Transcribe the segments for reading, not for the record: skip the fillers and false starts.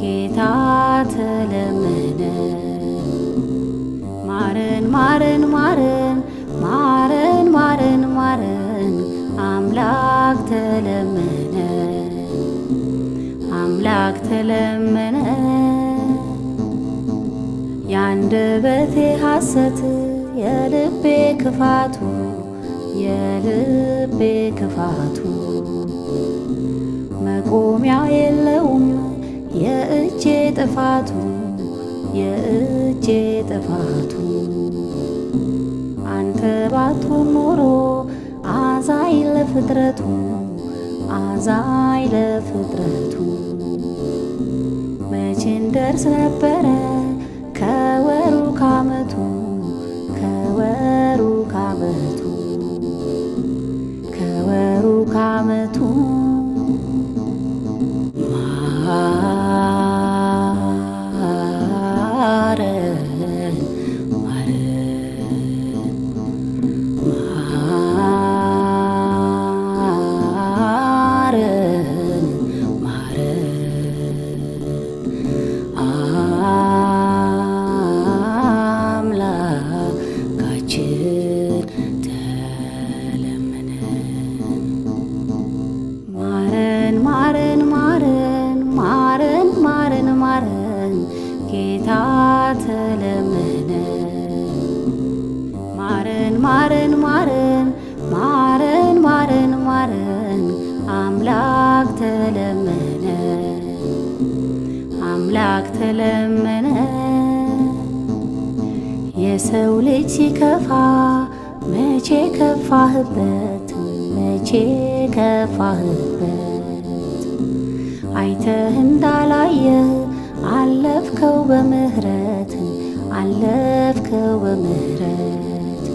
ጌታ ተለመነ። ማረን ማረን ማረን ማረን ማረን ማረን አምላክ ተለመነ። አምላክ ተለመነ። ያንደበቴ ሐሰት የልቤ ክፋቱ የልቤ ክፋቱ መቆሚያ የለውም የእጄ ጥፋቱ የእጄ ጥፋቱ አንተ ባትሆን ኖሮ አዛኝ ለፍጥረቱ አዛኝ ለፍጥረቱ መቼ እንደርስ ነበረ ከወሩ ካመቱ ከወሩ ካመቱ ከወሩ ካመቱ ማረን ማረን ማረን አምላካችን ተለመነ። ማረን ማረን ማረን ማረን ማረን ማረን ጌታ ተለመነ። ማረን ማረን ማረን ማረን ማረን ማረን አምላክ ተለመነ። አምላክ ተለመነ። የሰው ልጅ ሲከፋ መቼ ከፋህበት መቼ ከፋህበት አይተህ እንዳላየ አለፍከው በምህረት አለፍከው በምህረት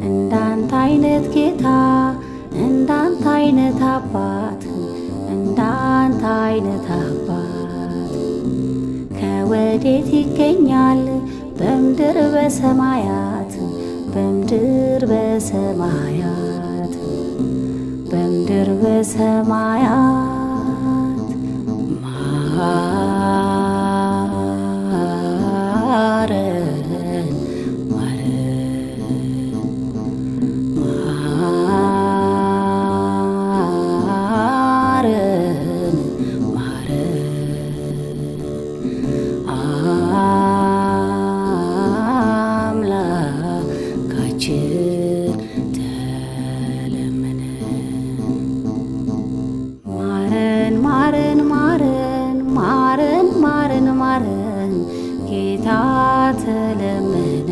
እንዳንተ አይነት ጌታ እንዳንተ አይነት አባት እንዳንተ አይነት አባት ከወዴት ይገኛል በምድር በሰማያት በምድር በሰማያት በምድር በሰማያት ማረን ማረን ማረን ማረን አምላካችን ተለመነ። ማረን ማረን ማረን ማረን ማረን ማረን ጌታ ተለመነ።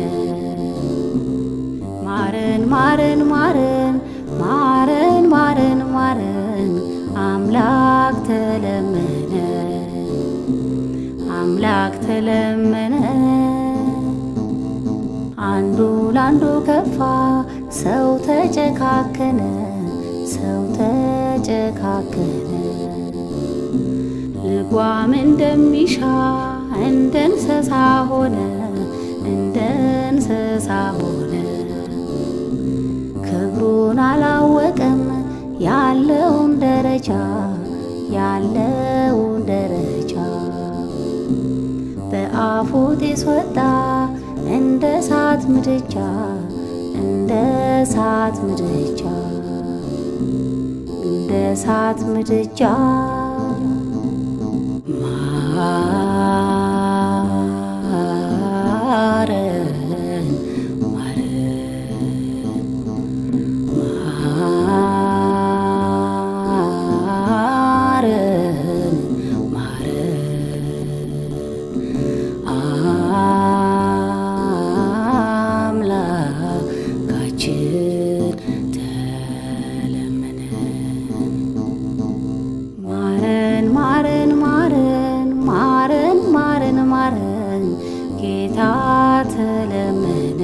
ማረን ማረን ማረን ማረን ማረን ማረን አምላክ ተለመነ። አምላክ ተለመነ። አንዱ ላንዱ ከፋ ሰው ተጨካከነ ሰው ተጨካከነ ልጓም እንደሚሻ እንደ እንስሳ ሆነ እንደ እንስሳ ሆነ ክብሩን አላወቀም ያለውን ደረጃ ያለውን ደረጃ በአፉ ጢስ ወጣ እንደ እሳት ምድጃ እንደ እሳት ምድጃ እንደ እሳት ምድጃ ማረን ማረን ማረን ማረን አምላካችን ተለመነ። ማረን ማረን ማረን ማረን ማረን ማረን ጌታ ተለመነ።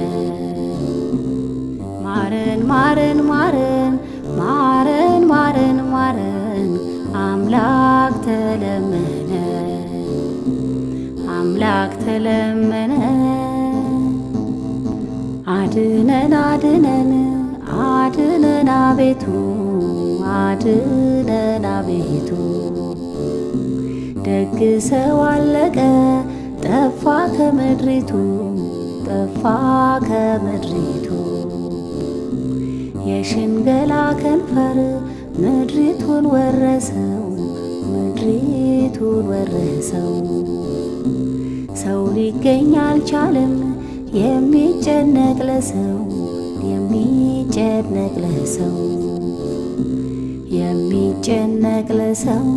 ማረን ማረን ማረን ማረን ማረን ማረን አምላክ ተለመነ። አምላክ ተለመነ። አድነን አድነን አድነን አቤቱ አድነን አቤቱ ደግ ሰው አለቀ ጠፋ ከምድሪቱ ጠፋ ከምድሪቱ። የሽንገላ ከንፈር ምድሪቱን ወረሰው ምድሪቱን ወረሰው። ሰው ሊገኝ አልቻለም የሚጨነቅ ለሰው የሚጨነቅ ለሰው የሚጨነቅ ለሰው